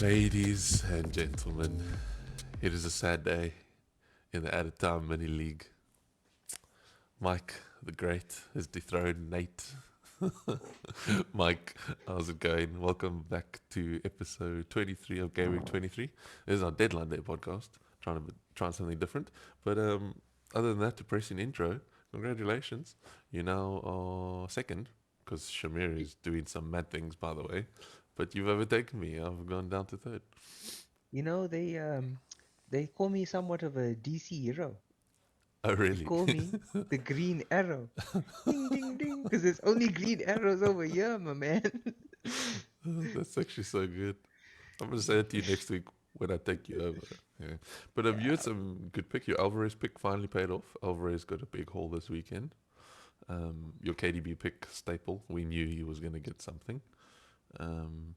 Ladies and gentlemen, it is a sad day in the Added Time Mini League. Mike the Great has dethroned Nate. Mike, how's it going? Welcome back to episode 23 of GW23. This is our Deadline Day podcast, trying something different. But other than that depressing intro, congratulations. You now are second, because Shamir is doing some mad things, by the way. But you've overtaken me. I've gone down to third. You know, they call me somewhat of a DC hero. Oh, They really? call me the Green Arrow. Ding ding ding, because there's only green arrows over here, my man. That's actually so good. I'm gonna say it to you next week when I take you over. Yeah. But you Yeah. had some good pick. Your Alvarez pick finally paid off. Alvarez got a big haul this weekend. Your KDB pick staple. We knew he was gonna get something. Um,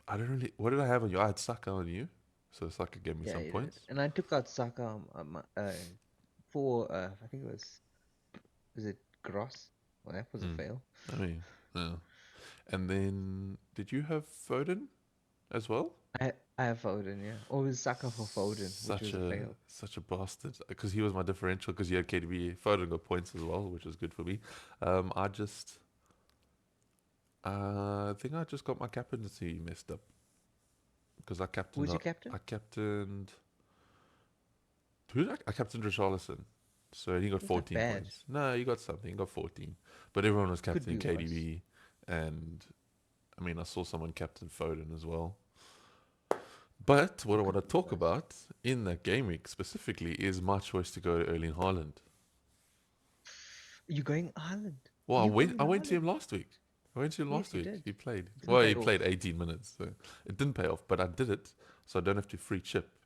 I don't really. What did I have on you? I had Saka on you, so Saka gave me Yeah, some you did. points. And I took out Saka for I think was it Gross? Well, that was a Mm. fail. I mean, yeah. And then did you have Foden as well? I have Foden, yeah. Or was Saka for Foden, which Such was a a fail. such a bastard because he was my differential because he had KDB. Foden got points as well, which was good for me. I just I think I just got my captaincy messed up because Who's your captain? I captained I captained Richarlison, so he got It's not 14 bad. points. No, he got something. He got 14, but everyone was Could be captaining worse. KDB, and I mean I saw someone captain Foden as well. But what I It want could to be talk worse. about in that game week specifically is my choice to go to Erling Haaland. You going Ireland? Well, You I going went to Ireland? him last week. I went to him last Yes, you week. did. He played. It didn't Well, pay he off. played 18 minutes, so it didn't pay off. But I did it, so I don't have to free chip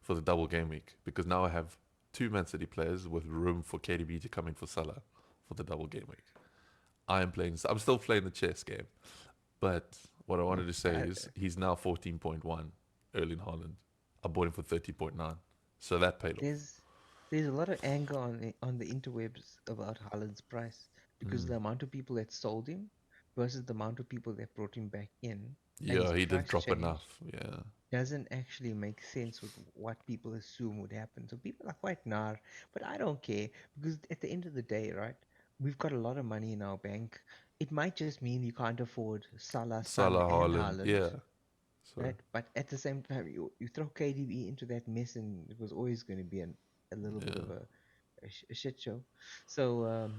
for the double game week because now I have two Man City players with room for KDB to come in for Salah for the double game week. I am playing. I'm still playing the chess game, but what I wanted to say I, is he's now 14.1. Erling Haaland. I bought him for 30.9, so that paid off. there's there's a lot of anger on the interwebs about Haaland's price because Mm. the amount of people that sold him versus the amount of people that brought him back in, and his Yeah, he didn't price drop change enough. Yeah, doesn't actually make sense with what people assume would happen. So people are quite nar, but I don't care because at the end of the day, right? We've got a lot of money in our bank. It might just mean you can't afford Salah, Son, Salah, and Haaland. Haaland, Yeah, so right? But at the same time, you throw KDB into that mess, and it was always going to be a little bit yeah. of a shit show. So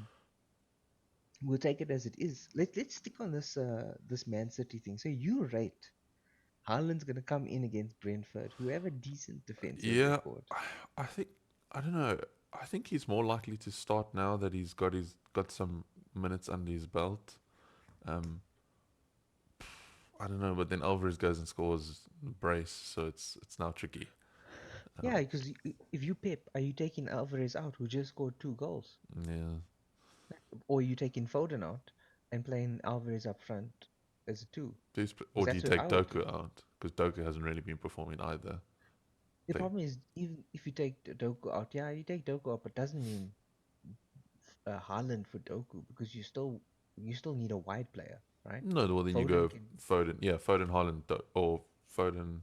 we'll take it as it is. Let's stick on this Man City thing. So you rate Haaland's going to come in against Brentford, who have a decent defensive Yeah, record. I think I don't know. I think he's more likely to start now that he's got some minutes under his belt. Um, I don't know, but then Alvarez goes and scores brace, so it's now tricky. Yeah, because if you Pep, are you taking Alvarez out, who just scored 2 goals, Yeah, or are you taking Foden out and playing Alvarez up front as a two? or Because do you that's what take I would do. Doku out because Doku hasn't really been performing either. The They, problem is, even if you take Doku out, yeah, you take Doku out, but doesn't mean Haaland for Doku because you still need a wide player, right? no, well then you Foden go can, Foden, yeah, Foden, Haaland, or Foden,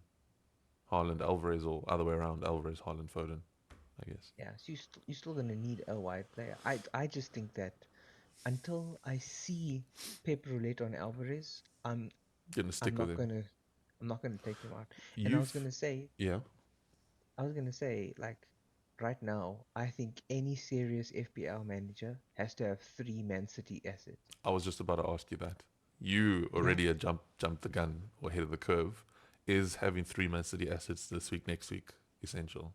Haaland, Alvarez, or other way around, Alvarez, Haaland, Foden, I guess. yeah. So you're still gonna need a wide player. I just think that until I see Pep roulette on Alvarez, Gonna I'm stick with not him. gonna I'm not gonna take him out. And You've yeah. I was gonna say like right now, I think any serious FPL manager has to have three Man City assets. I was just about to ask you that. You You have already had jumped the gun or ahead of the curve. Is having three Man City assets this week, next week essential?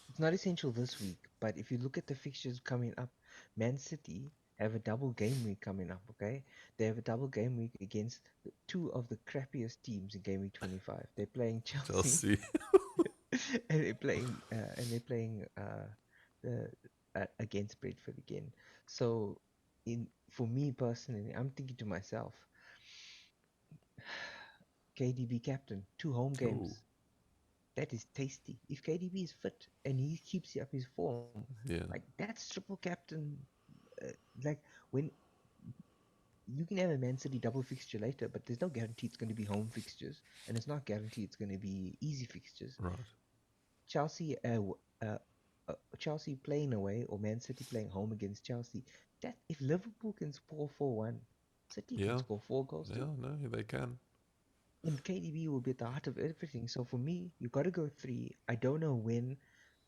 It's not essential this week, but if you look at the fixtures coming up, Man City have a double game week coming up, okay? They have a double game week against two of the crappiest teams in game week 25. They're playing Chelsea Chelsea. and they're playing the against Brentford again. So in for me personally, I'm thinking to myself, KDB captain, two home Oh, games. That is tasty. If KDB is fit and he keeps up his form, yeah. like that's triple captain. Uh, like when you can have a Man City double fixture later, but there's no guarantee it's going to be home fixtures, and it's not guaranteed it's going to be easy fixtures. Right. Chelsea, Chelsea playing away or Man City playing home against Chelsea. That if Liverpool can score 4-1, City can Yeah. score 4 goals Yeah. too, No, they can. and KDB will be at the heart of everything. So for me, you got to go three. I don't know when.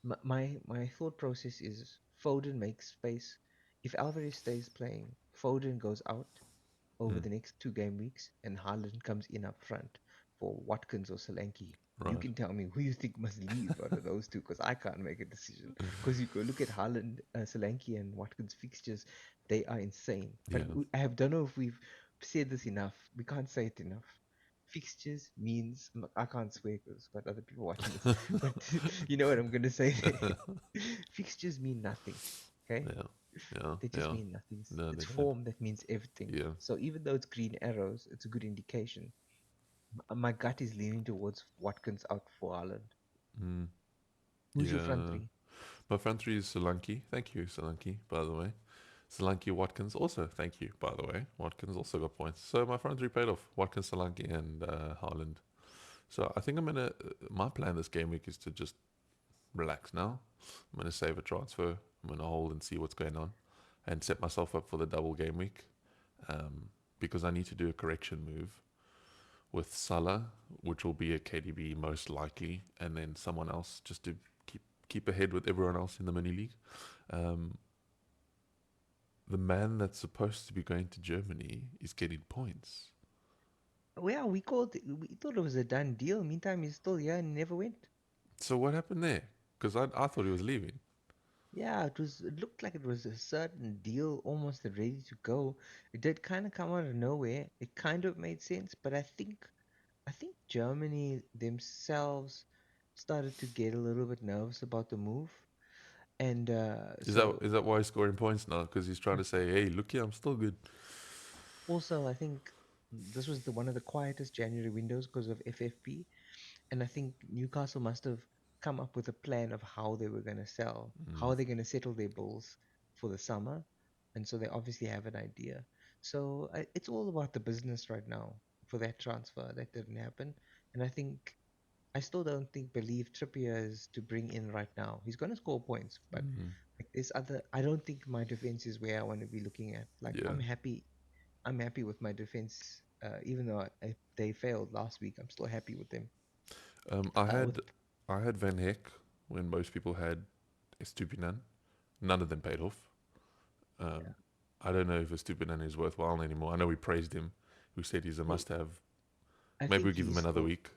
My thought process is Foden makes space. If Alvarez stays playing, Foden goes out over Mm. the next 2 game weeks, and Haaland comes in up front for Watkins or Solanke. You Right. can tell me who you think must leave out of those two, because I can't make a decision. Because you go look at Haaland, Solanke, and Watkins fixtures, they are insane. But Yeah. I have don't know if we've said this enough. We can't say it enough. Fixtures means I can't swear because got other people watching this, but you know what I'm gonna say there. Fixtures mean nothing. Okay, Yeah. Yeah. they just Yeah. mean nothing. No, It's they don't. form that means everything. Yeah. So even though it's green arrows, it's a good indication. My gut is leaning towards Watkins out for Ireland. Mm. Who's your front Yeah. three? My front three is Solanke. Thank you, Solanke, by the way. Solanke, Watkins, also thank you, by the way. Watkins also got points. So my front three paid off. Watkins, Solanke, and Haaland. So I think I'm going to... my plan this game week is to just relax now. I'm going to save a transfer. I'm going to hold and see what's going on. And set myself up for the double game week. Because I need to do a correction move with Salah, which will be a KDB most likely. And then someone else just to keep ahead with everyone else in the mini league. Um, the man that's supposed to be going to Germany is getting points. Well, we thought it was a done deal. Meantime, he's still here and never went. So what happened there? Because I thought he was leaving. Yeah, it looked like it was a certain deal, almost ready to go. It did kind of come out of nowhere. It kind of made sense, but I think Germany themselves started to get a little bit nervous about the move, and Is that so is that why he's scoring points now? Because he's trying to say, hey, look here, I'm still good. also I think this was the one of the quietest January windows because of FFP, and I think Newcastle must have come up with a plan of how they were going to sell, Mm, how they're going to settle their bills for the summer, and so they obviously have an idea. So it's all about the business right now for that transfer that didn't happen, and I still don't think believe Trippier is to bring in right now. He's going to score points, but mm, like this other, I don't think my defense is where I want to be looking at. Like yeah. I'm happy with my defense. Even though they failed last week, I'm still happy with them. Um, I With had I had Van Heck when most people had Estupinan. None of them paid off. yeah, Um, I don't know if Estupinan is worthwhile anymore. I know we praised him. We said he's a well, must-have. I Maybe we think give him he's another still. week.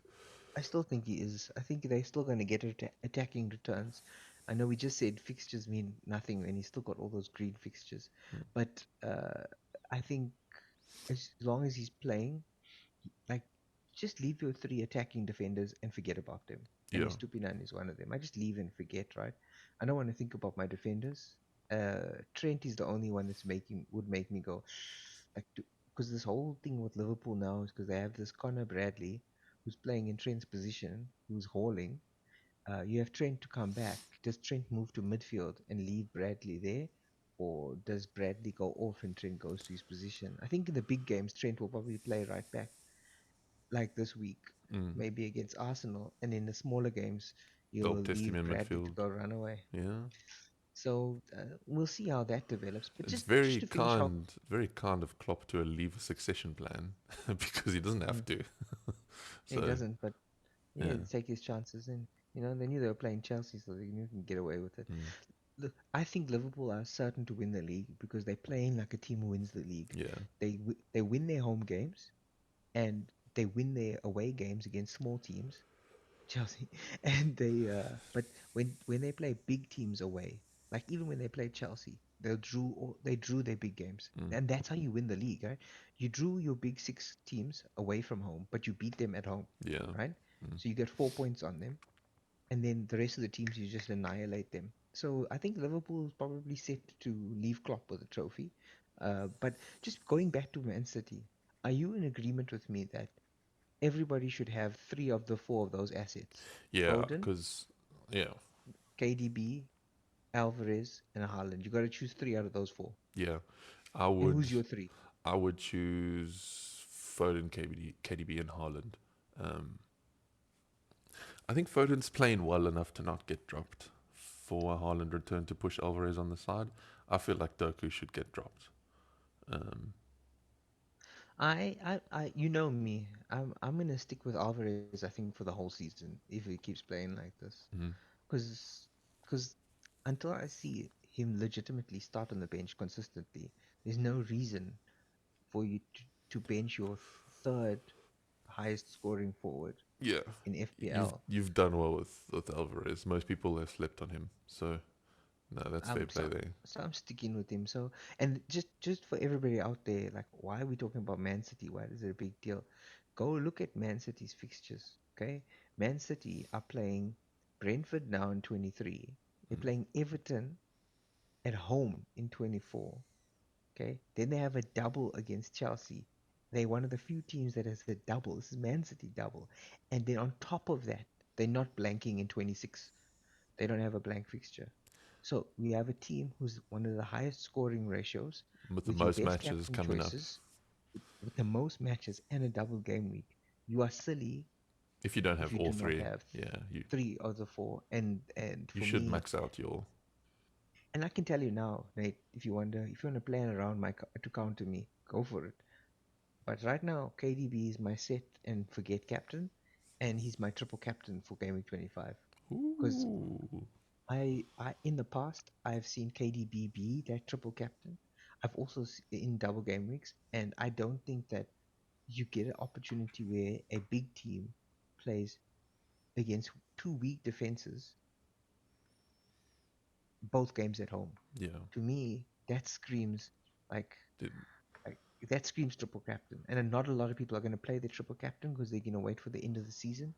I still think he is. I think they're still going to get attacking returns. I know we just said fixtures mean nothing, and he's still got all those green fixtures, Mm, but I think as long as he's playing, like, just leave your three attacking defenders and forget about them. And yeah. Estupinan is one of them. I just leave and forget, right? I don't want to think about my defenders. Trent is the only one that's making would make me go like, because this whole thing with Liverpool now is because they have this Connor Bradley who's playing in Trent's position, who's hauling. You have Trent to come back. Does Trent move to midfield and leave Bradley there? Or does Bradley go off and Trent goes to his position? I think in the big games, Trent will probably play right back like this week, Mm. maybe against Arsenal, and in the smaller games, They'll you'll test him leave in Bradley to midfield. go run away. Yeah. So we'll see how that develops. But It's just to finish off, very kind of Klopp to leave a succession plan because he doesn't mm, have to. he So doesn't, but yeah, yeah. take his chances, and they knew they were playing Chelsea, so they knew they can get away with it. Mm, Look, I think Liverpool are certain to win the league because they're playing like a team who wins the league. yeah. They win their home games and they win their away games against small teams, Chelsea, and but when they play big teams away, like even when they play Chelsea, they drew their big games, Mm, and that's how you win the league, right? You drew your big six teams away from home, but you beat them at home, yeah. right? Mm, So you get 4 points on them, and then the rest of the teams you just annihilate them. So I think Liverpool is probably set to leave Klopp with a trophy. But just going back to Man City, are you in agreement with me that everybody should have three of the four of those assets? yeah. Foden, Because yeah. KDB, Alvarez, and Haaland. You got to choose three out of those four. Yeah. I And would. who's your three? I would choose Foden, KDB, and Haaland. Um, I think Foden's playing well enough to not get dropped. For a Haaland return to push Alvarez on the side, I feel like Doku should get dropped. Um, You know me. I'm gonna stick with Alvarez. I think for the whole season if he keeps playing like this, mhm. because because until I see him legitimately start on the bench consistently, there's no reason for you to bench your third highest scoring forward Yeah, in you've FPL. you've done well with Alvarez. Most people have slept on him, so no, that's fair play So, there. so I'm sticking with him. So, and just for everybody out there, like, why are we talking about Man City? Why is it a big deal? Go look at Man City's fixtures. Okay, Man City are playing Brentford now in 23. They're Mm. playing Everton at home in 24. Okay, then they have a double against Chelsea. They're one of the few teams that has a double. This is Man City double, and then on top of that, they're not blanking in 26. They don't have a blank fixture. So we have a team who's one of the highest scoring ratios With the with your most best matches captain coming up, choices, with the most matches and a double game week. You are silly if you don't if have you all do not three, have yeah, three of the four. And you for should me, max out your. and I can tell you now, Nate, if you want to plan around to counter me, go for it. But right now, KDB is my set and forget captain, and he's my triple captain for Game Week 25. Because Ooh, I in the past I've seen KDB be that triple captain. I've also in double game weeks, and I don't think that you get an opportunity where a big team plays against two weak defenses, both games at home. yeah. To me, that screams like Did, like that screams triple captain. And not a lot of people are going to play the triple captain because they're going to wait for the end of the season.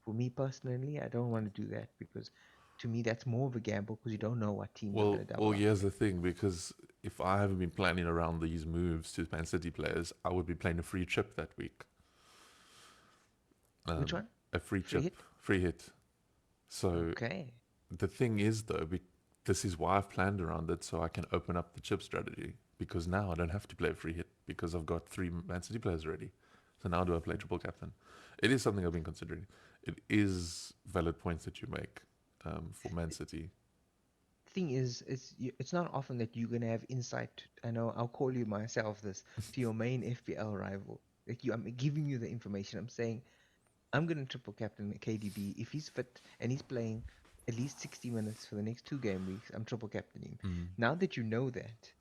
For me personally, I don't want to do that because to me that's more of a gamble because you don't know what teams are going to well, double up. here's the thing. Because if I haven't been planning around these moves to Man City players, I would be playing a free chip that week. Which Um, one? a free Free chip, hit? free hit. So Okay. the thing is, though, this is why I've planned around it, so I can open up the chip strategy. Because now I don't have to play a free hit because I've got three Man City players already. So now do I play triple captain? It is something I've been considering. It is valid points that you make for Man City. Thing is, it's not often that you're gonna have insight. I know I'll call you myself this to your main FPL rival. Like I'm giving you the information. I'm saying I'm gonna triple captain KDB if he's fit and he's playing at least 60 minutes for the next two game weeks. I'm triple captaining him. Mm, Now that you know that,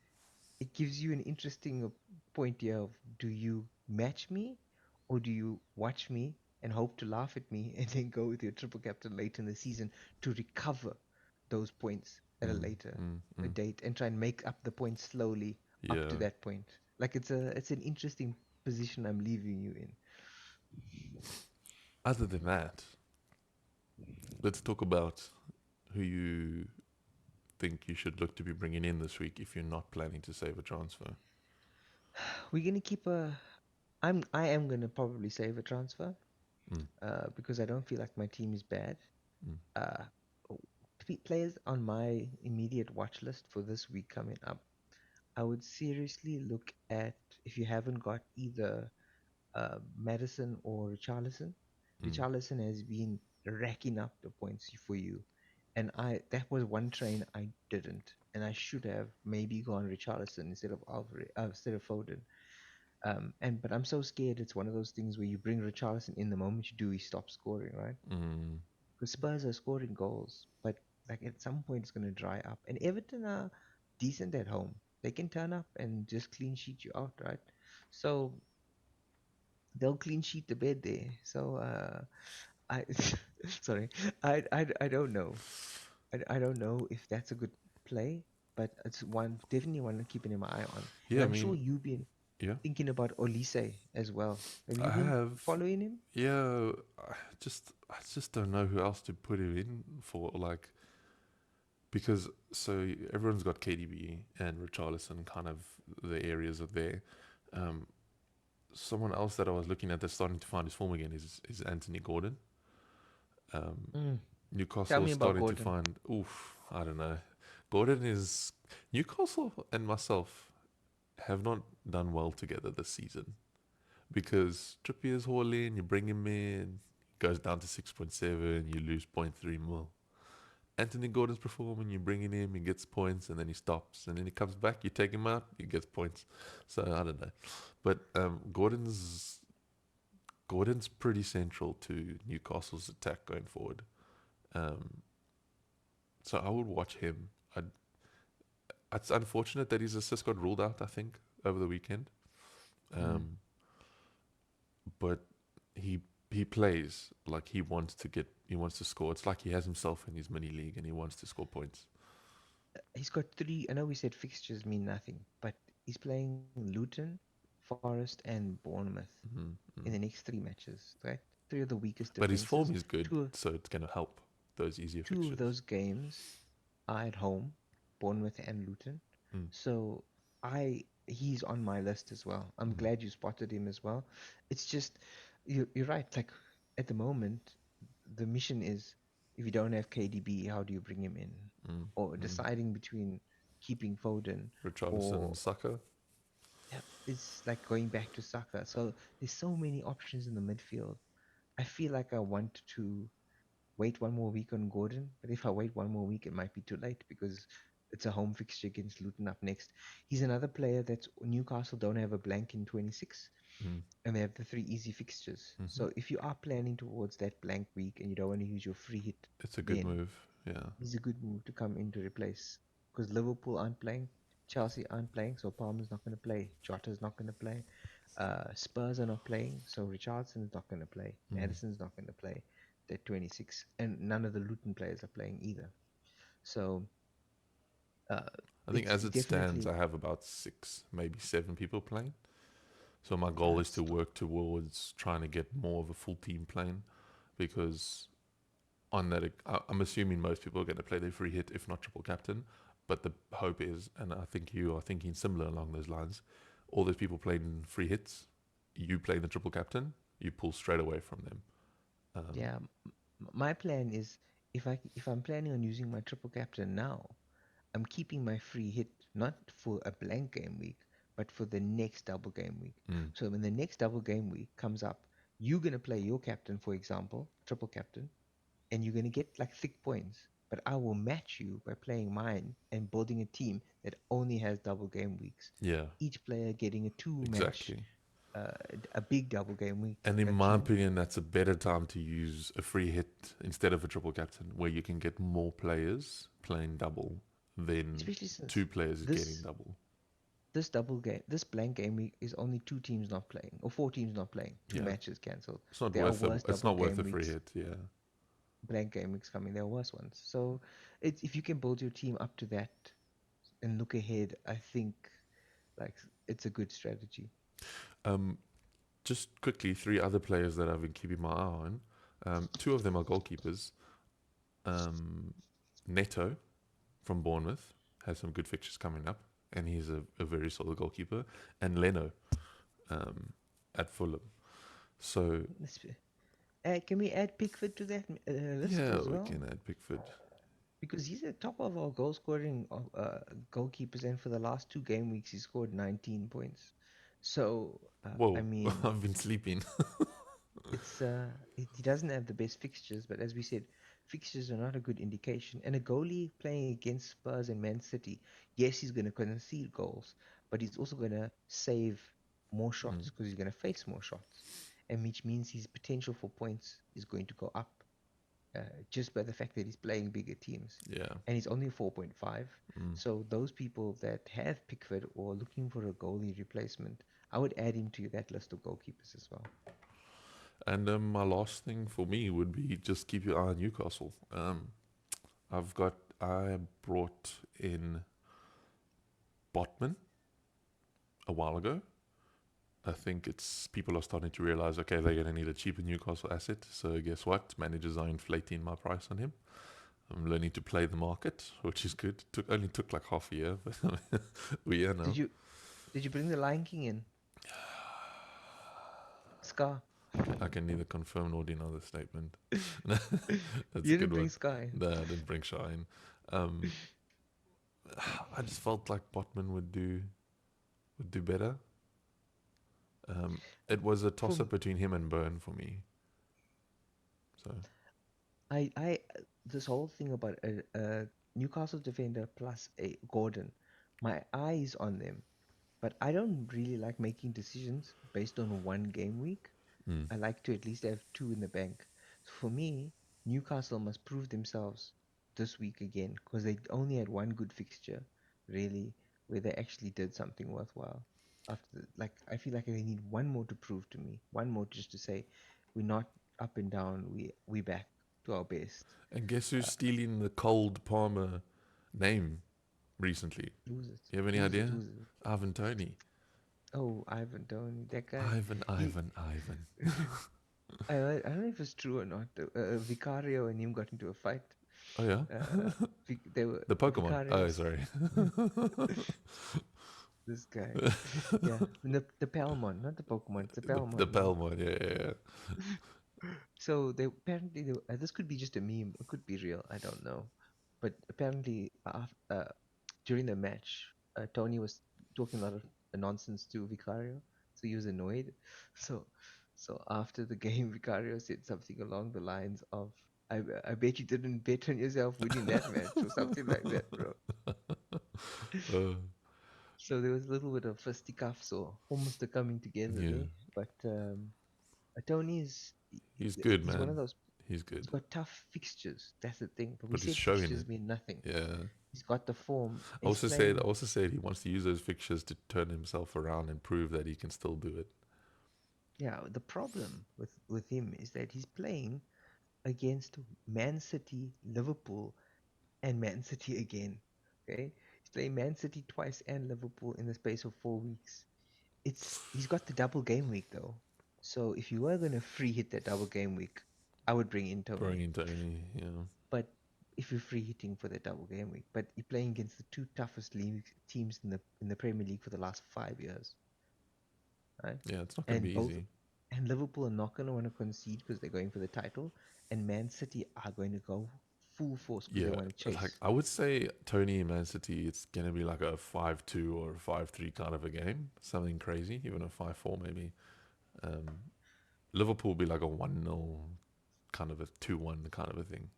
it gives you an interesting point here of do you match me or do you watch me and hope to laugh at me and then go with your triple captain late in the season to recover those points at a mm, later mm, a mm. date and try and make up the points slowly up Yeah. to that point. Like it's an interesting position I'm leaving you in. Other than that, let's talk about who you think you should look to be bringing in this week if you're not planning to save a transfer. We're gonna keep a. I am gonna probably save a transfer, Mm, because I don't feel like my team is bad. mm, Uh, players on my immediate watch list for this week coming up, I would seriously look at if you haven't got either Madison or Richarlison. mm. Richarlison has been racking up the points for you, and I that was one train I didn't, and I should have maybe gone Richarlison instead of instead of Foden. And but I'm so scared it's one of those things where you bring Richarlison in the moment you do, he stops scoring, right? Mm. Because Spurs are scoring goals, but like at some point it's going to dry up. And Everton are decent at home. They can turn up and just clean sheet you out, right? So they'll clean sheet the bed there. So I sorry, I don't know. I don't know if that's a good play, but it's one definitely one to keep an eye on. And Yeah, I I'm sure mean, you've been yeah, thinking about Olise as well. Have I you been have. following him? Yeah, I just don't know who else to put him in for. Like, because so everyone's got KDB and Richarlison, kind of the areas of there. Um, Someone else that I was looking at that's starting to find his form again is Anthony Gordon. Um, Mm. Tell Newcastle me about starting to Gordon. find. Oof, I don't know. Gordon is Newcastle and myself have not done well together this season because Trippier's hauling, you bring him in, goes down to 6.7, you lose point 0.3 mil. Anthony Gordon's performing, you bring in him, he gets points, and then he stops. And then he comes back, you take him out, he gets points. So I don't know. But Gordon's pretty central to Newcastle's attack going forward. Um, so I would watch him. It's unfortunate that his assist got ruled out, I think, over the weekend. Mm. But he plays like he wants to score. It's like he has himself in his mini league and he wants to score points. He's got three. I know we said fixtures mean nothing, but he's playing Luton, Forest, and Bournemouth in Mm. the next three matches. Right, three of the weakest But his defenses. form is good, Two, so it's going to help those easier two of fixtures. those games are at home, Bournemouth and Luton. Mm. So he's on my list as well. I'm Mm. glad you spotted him as well. It's just you're right. Like at the moment, the mission is if you don't have KDB, how do you bring him in? Mm. Or Mm. deciding between keeping Foden Richarlison, or Saka. yeah, it's like going back to Saka. So there's so many options in the midfield. I feel like I want to wait one more week on Gordon, but if I wait one more week, it might be too late because it's a home fixture against Luton up next. He's another player that Newcastle don't have a blank in 26, Mm. and they have the three easy fixtures. Mm-hmm. So if you are planning towards that blank week and you don't want to use your free hit, It's a good then move. Yeah. it's a good move to come in to replace because Liverpool aren't playing, Chelsea aren't playing, so Palmer's not going to play, Jota's not going to play, Spurs are not playing, so Richardson is not going to play, Mm. Madison's not going to play. They're 26, and none of the Luton players are playing either. So uh, I think it's as it stands, definitely I have about 6, maybe 7 people playing. So my goal is to it's work towards trying to get more of a full team playing because on that, I'm assuming most people are going to play their free hit, if not triple captain. But the hope is, and I think you are thinking similar along those lines, all those people playing free hits, you playing the triple captain, you pull straight away from them. Um, yeah. My plan is if I'm planning on using my triple captain now, I'm keeping my free hit not for a blank game week, but for the next double game week. mm, So when the next double game week comes up, you're gonna play your captain, for example, triple captain, and you're gonna get like thick points. But I will match you by playing mine and building a team that only has double game weeks. yeah, Each player getting a two match, exactly. uh, a big double game week And in my team. opinion, that's a better time to use a free hit instead of a triple captain, where you can get more players playing double than Especially since 2 players getting this double. this blank game week is only two teams not playing or four teams not playing, two Yeah, matches cancelled. it's not There are worth a, worse it's double not worth game a free weeks, hit. Yeah. blank game weeks coming. There are worse ones. So if you can build your team up to that and look ahead, I think like it's a good strategy. Um, just quickly, 3 other players that I've been keeping my eye on. 2 of them are goalkeepers. Um, Neto from Bournemouth has some good fixtures coming up, and he's a very solid goalkeeper. And Leno um, at Fulham. So Can we add Pickford to that list yeah, as we well? can add Pickford. Because he's at top of our goal scoring goalkeepers, and for the last two game weeks, he scored 19 points. So, I Whoa, mean, I've been sleeping. he doesn't have the best fixtures, but as we said, fixtures are not a good indication. And a goalie playing against Spurs and Man City, yes, he's going to concede goals, but he's also going to save more Mm, shots because he's going to face more shots, and which means his potential for points is going to go up uh, just by the fact that he's playing bigger teams. yeah. And he's only 4.5. Mm. So those people that have Pickford or looking for a goalie replacement, I would add him to that list of goalkeepers as well. And my last thing for me would be just keep your eye on Newcastle. I brought in Botman a while ago. I think it's people are starting to realize, okay, they're going to need a cheaper Newcastle asset. So guess what? Managers are inflating my price on him. I'm learning to play the market, which is good. Only took like half a year, but we are Did now. you did you bring the Lion King in? Scar. I can neither confirm nor deny the statement. That's a You didn't good bring one. Sky. No, I didn't bring Shine. Um, I just felt like Botman would do. would do better. It was a For toss-up between him and Burn for me. So, I this whole thing about a Newcastle defender plus a Gordon, my eyes on them, but I don't really like making decisions based on one game week. mm. I like to at least have two in the bank. So for me, Newcastle must prove themselves this week again because they only had one good fixture, really, where they actually did something worthwhile. Like, I feel like they need one more to prove to me, one more just to say we're not up and down, we back to our best. And guess who's Uh, stealing the cold Palmer name recently? Who's it? You have any Who's it? idea? Who's it? Ivan Tony. Oh, Ivan Tony, that guy. Ivan, He, Ivan, Ivan. I don't know if it's true or not. Vicario and him got into a fight. Oh yeah, They were the Pokemon. Oh Vicarios. sorry. This guy, yeah, the Palmon, not the Pokemon, it's the The Palmon, man. Palmon. Yeah, yeah, yeah. So they apparently this could be just a meme, it could be real, I don't know. But apparently, during the match, Tony was talking a lot of nonsense to Vicario, so he was annoyed. So, so after the game, Vicario said something along the lines of, I bet you didn't bet on yourself winning that match," or something like that, bro. Uh, So there was a little bit of fisticuffs or almost a coming together yeah, there. But Tony he's good, he's one of man. those. He's He's good, got tough fixtures. That's the thing. But we but he's said showing fixtures it. mean nothing. Yeah. He's got the form. I He's also said, I playing. also said he wants to use those fixtures to turn himself around and prove that he can still do it. Yeah. The problem with him is that he's playing against Man City, Liverpool, and Man City again. Okay. He's playing Man City twice and Liverpool in the space of 4 weeks. He's got the double game week though. So if you were gonna free hit that double game week, I would bring in Throwing Tony. into any, But if you're free hitting for the double game week, but you're playing against the two toughest league teams in the Premier League for the last 5 years, right? yeah, it's not going to And be both easy. and Liverpool are not going to want to concede because they're going for the title, and Man City are going to go full force because they Yeah, want to like chase. I would say Tony and Man City, it's gonna be like a 5-2 or a 5-3 kind of a game, something crazy, even a 5-4 maybe. Um, Liverpool will be like a 1-0 kind of a 2-1 kind of a thing.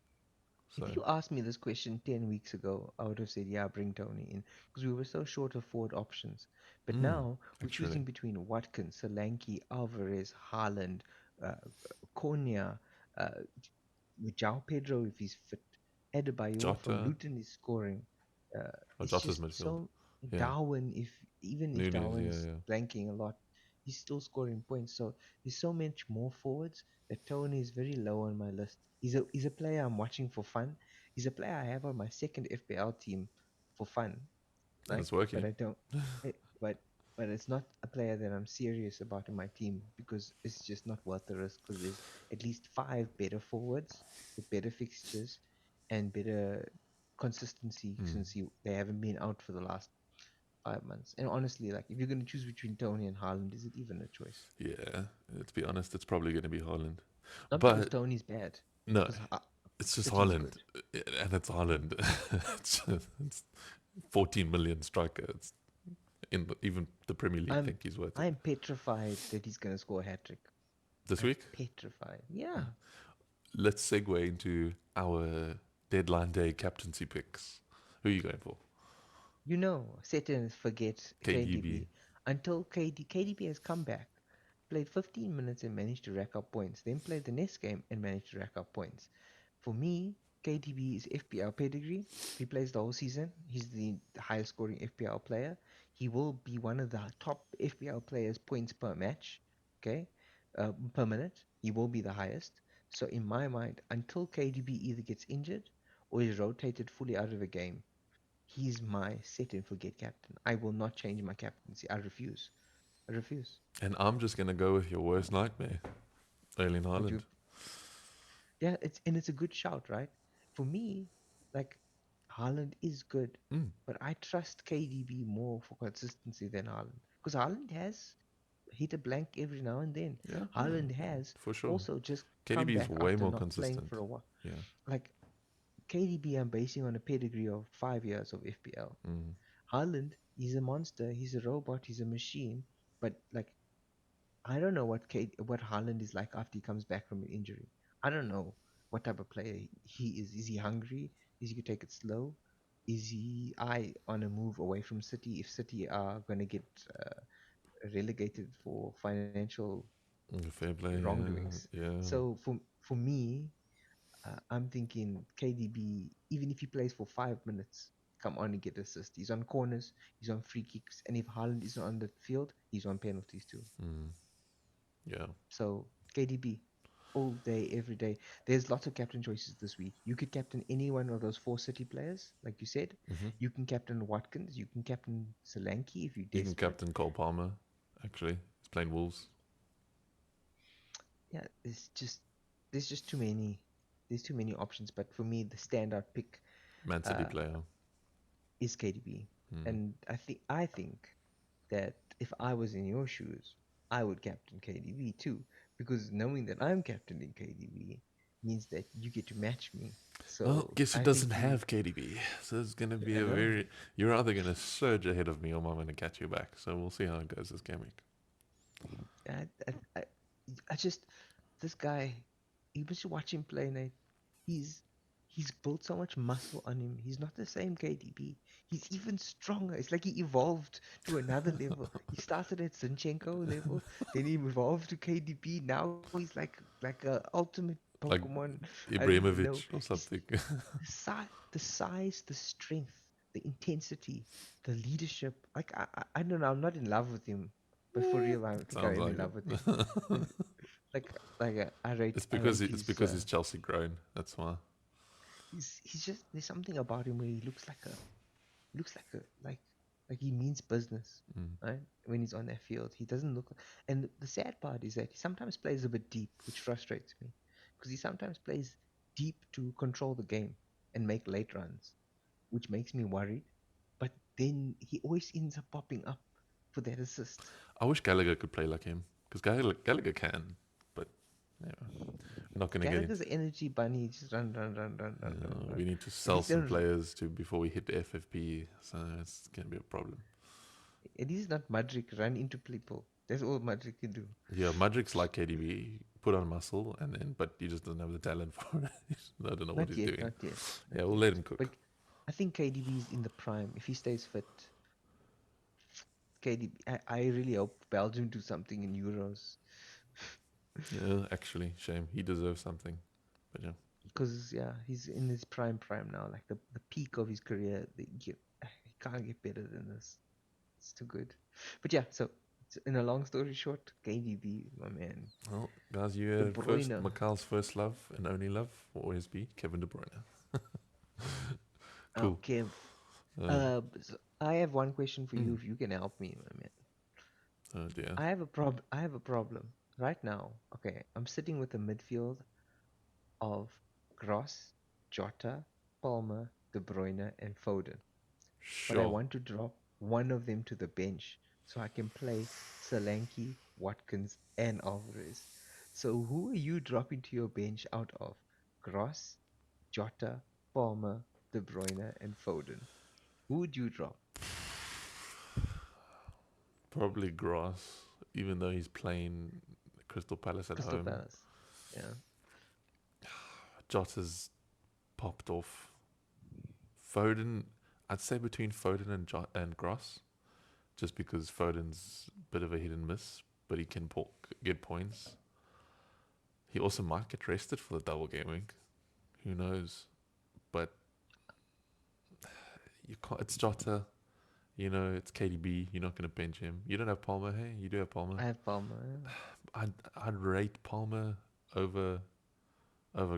So, If you asked me this question 10 weeks ago, I would have said, yeah, bring Tony in because we were so short of forward options. But now we're actually, choosing between Watkins, Solanke, Alvarez, Haaland, uh, Konya, uh, with João Pedro if he's fit, Adebayor from Jota, Luton is scoring. or It's Jota's just midfield. so Yeah, Darwin. If even if Nunes, Darwin's yeah, blanking a lot, he's still scoring points. So there's so much more forwards that Tony is very low on my list. He's a player I'm watching for fun. He's a player I have on my second FPL team for fun, and like, it's but working. I don't. eh, But it's not a player that I'm serious about in my team because it's just not worth the risk. Because there's at least five better forwards with better fixtures and better consistency Mm. since they haven't been out for the last 5 months. And honestly, like, if you're gonna choose between Tony and Haaland, is it even a choice? Yeah, to be honest, it's probably going to be Haaland. Not because But Tony's bad, no, because it's just City's Haaland, good. and it's Haaland. It's 14 million striker. It's even the Premier League I'm think he's worth it I'm petrified that he's gonna score a hat trick. this I'm week. petrified. Yeah. Let's segue into our deadline day captaincy picks. Who are you going for? Set and forget KDB. KDB until KDB has come back, played 15 minutes and managed to rack up points, then played the next game and managed to rack up points. For me, KDB is FPL pedigree. If he plays the whole season, he's the highest scoring FPL player. He will be one of the top FPL players points per match, okay, per minute. He will be the highest. So in my mind, until KDB either gets injured or is rotated fully out of a game, he's my set and forget captain. I will not change my captaincy. I refuse. I refuse. And I'm just going to go with your worst nightmare, Erling Would Haaland. you? Yeah, it's a good shout, right? For me, like, Haaland is good, Mm, but I trust KDB more for consistency than Haaland because Haaland has hit a blank every now and then. yeah, yeah, Haaland has for sure. also just come KDB is back way after more not playing consistent. for a while. Yeah. Like, KDB, I'm basing on a pedigree of 5 years of FPL. Mm. Haaland He's a monster. He's a robot. He's a machine. But like, I don't know what Haaland is like after he comes back from an injury. I don't know what type of player he is. Is he hungry? Is he gonna take it slow? Is he on a move away from City if City are gonna get relegated for financial Fair play, wrongdoings? yeah, yeah. So for me, I'm thinking KDB, even if he plays for 5 minutes, come on and get assist. He's on corners, he's on free kicks, and if Haaland isn't on the field, he's on penalties too. Mm, yeah. So KDB, all day, every day. There's lots of captain choices this week. You could captain any one of those four City players, like you said. Hmm. You can captain Watkins. You can captain Solanke if you're You can desperate. captain Cole Palmer, actually. He's playing Wolves. Yeah, there's just too many. There's too many options. But for me, the standout pick Man City uh, player. is KDB, Mm. and I think that if I was in your shoes, I would captain KDB too, because knowing that I'm captaining KDB means that you get to match me. Well, So guess who I doesn't think you, have KDB? So it's going to be I a know, very. You're either going to surge ahead of me or I'm going to catch you back. So we'll see how it goes this game week. I, I, I, I just this guy, you must watch him play, Nate. He's he's built so much muscle on him. He's not the same KDB. He's even stronger. It's like he evolved to another level. He started at Zinchenko level, then he evolved to KDB. Now he's like a ultimate Like Pokemon. I don't even know. Ibrahimovic or He's something. the size, the strength, the intensity, the leadership. Like I don't know. I'm not in love with him, but for real, I think I Sounds am in like love with it. him. Like I rate It's I because rate it's his because he's Chelsea grown. That's why. he's just there's something about him where he looks like he means business, Mm. right? When he's on that field, he doesn't look. And the sad part is that he sometimes plays a bit deep, which frustrates me, because he sometimes plays deep to control the game and make late runs, which makes me worried. But then he always ends up popping up for that assist. I wish Gallagher could play like him because Gallagher can, but yeah, we're not going to get Gallagher's into. an energy bunny, just run, run, run, run, run, run, run. We need to At sell least some don't, players to before we hit the FFP, so it's going to be a problem. at least not Madrid run into people. That's all Madrid can do. Yeah, Madrik's like KDB, put on muscle, and then but he just doesn't have the talent for it. I don't know what Not he's yet, doing. not yet, not Yeah, we'll yet. let him cook. But I think KDB is in the prime. If he stays fit, KDB. I really hope Belgium do something in Euros. Yeah, actually, shame. He deserves something. But yeah. Because yeah, he's in his prime now, like the peak of his career. He can't get better than this. It's too good. But yeah, so in a long story short, KDB, my man, Well, guys, you De heard first. Bruyne. Mikyle's first love and only love will always be Kevin De Bruyne. Cool. Okay. Uh, I have one question for you mm, if you can help me, my man. oh dear. I have a problem right now. Okay, I'm sitting with a midfield of Gross, Jota, Palmer, De Bruyne, and Foden. But I Sure. want to drop one of them to the bench so I can play Solanke, Watkins, and Alvarez. So who are you dropping to your bench out of Gross, Jota, Palmer, De Bruyne, and Foden? Who would you drop? Probably Grass, even though he's playing Crystal Palace at Crystal home. Palace. Yeah. Jota's popped off. Foden, I'd say between Foden and and Gross, just because Foden's a bit of a hit and miss, but he can get points. He also might get rested for the double game week. Who knows? But you can't. It's Jota. You know, it's KDB. You're not going to bench him. You don't have Palmer. Hey, you do have Palmer. I have Palmer. Yeah. I'd rate Palmer over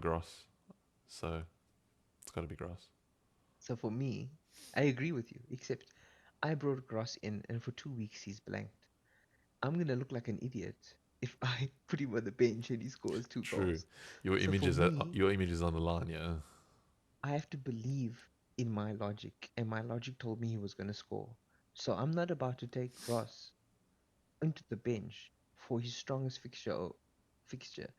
Gross. So it's got to be Gross. So for me, I agree with you, except I brought Gross in, and for 2 weeks he's blanked. I'm gonna look like an idiot if I put him on the bench and he scores two True. goals. So for me, Your image is on the line. Yeah. I have to believe in my logic, and my logic told me he was gonna score. So I'm not about to take Gross into the bench for his strongest fixture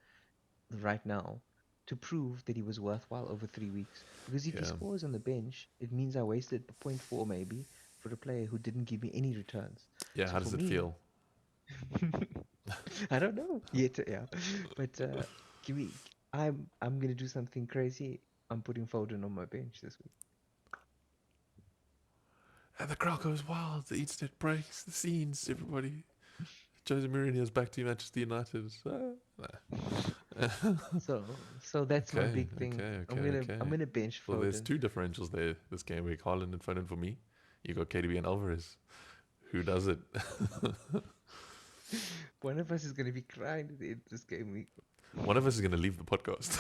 right now to prove that he was worthwhile over 3 weeks. Because if he Yeah. scores on the bench, it means I wasted a point 0.4 maybe, for a player who didn't give me any returns. Yeah, So how for does it me, feel? I don't know yet. Yeah, but give me. I'm gonna do something crazy. I'm putting Foden on my bench this week. And the crowd goes wild. The internet breaks. The scenes. Everybody. Jose Mourinho's back to Manchester United. So that's my Okay, big thing. okay, I'm okay, gonna okay. I'm gonna bench Well, there's Foden. two differentials there this game week. Haaland and Foden for me. You got KDB and Alvarez. Who does it? One of us is gonna be crying at the end of this game week. One of us is going to leave the podcast.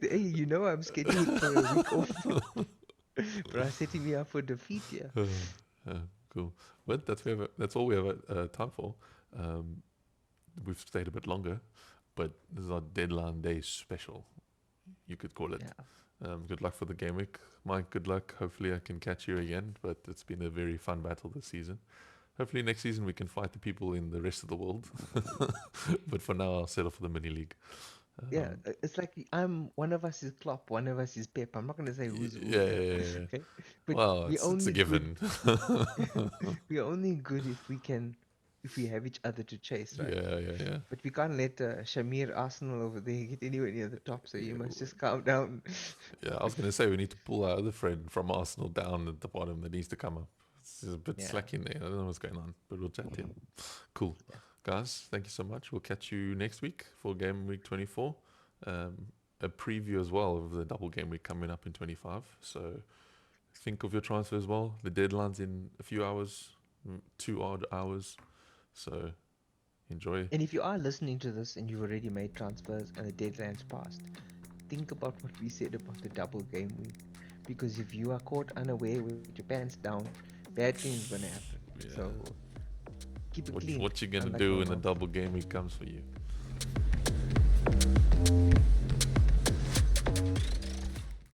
Hey, you know I'm scheduled for a week off. Bro, setting me up for defeat here. Uh, cool. But that's all we have time for. Um, we've stayed a bit longer, but this is our deadline day special, you could call it. Yeah. Good luck for the game week. Mike, good luck. Hopefully I can catch you again, but it's been a very fun battle this season. Hopefully next season we can fight the people in the rest of the world. But for now, I'll settle for the mini league. Yeah, Um, it's like I'm one of us is Klopp, one of us is Pep. I'm not gonna say who's who yeah, here. yeah, yeah, yeah. Okay? But Well, we're it's a only good given. we're only good if we have each other to chase, right? Yeah, yeah, yeah. But we can't let Shamir Arsenal over there get anywhere near the top, so you Yeah, must just calm down. yeah, I was going to say we need to pull our other friend from Arsenal down at the bottom that needs to come up. It's a bit Yeah. slack in there. I don't know what's going on, but we'll chat to him. Cool. Yeah. Guys, thank you so much. We'll catch you next week for game week 24. A preview as well of the double game week coming up in 25. So think of your transfer as well. The deadline's in a few hours, 2 odd hours. So enjoy. And if you are listening to this and you've already made transfers and the deadline's passed, think about what we said about the double game week. Because if you are caught unaware with your pants down, bad things gonna happen. Yeah. So keep it clean. What you gonna Unlike do my when the mom. double game week comes for you?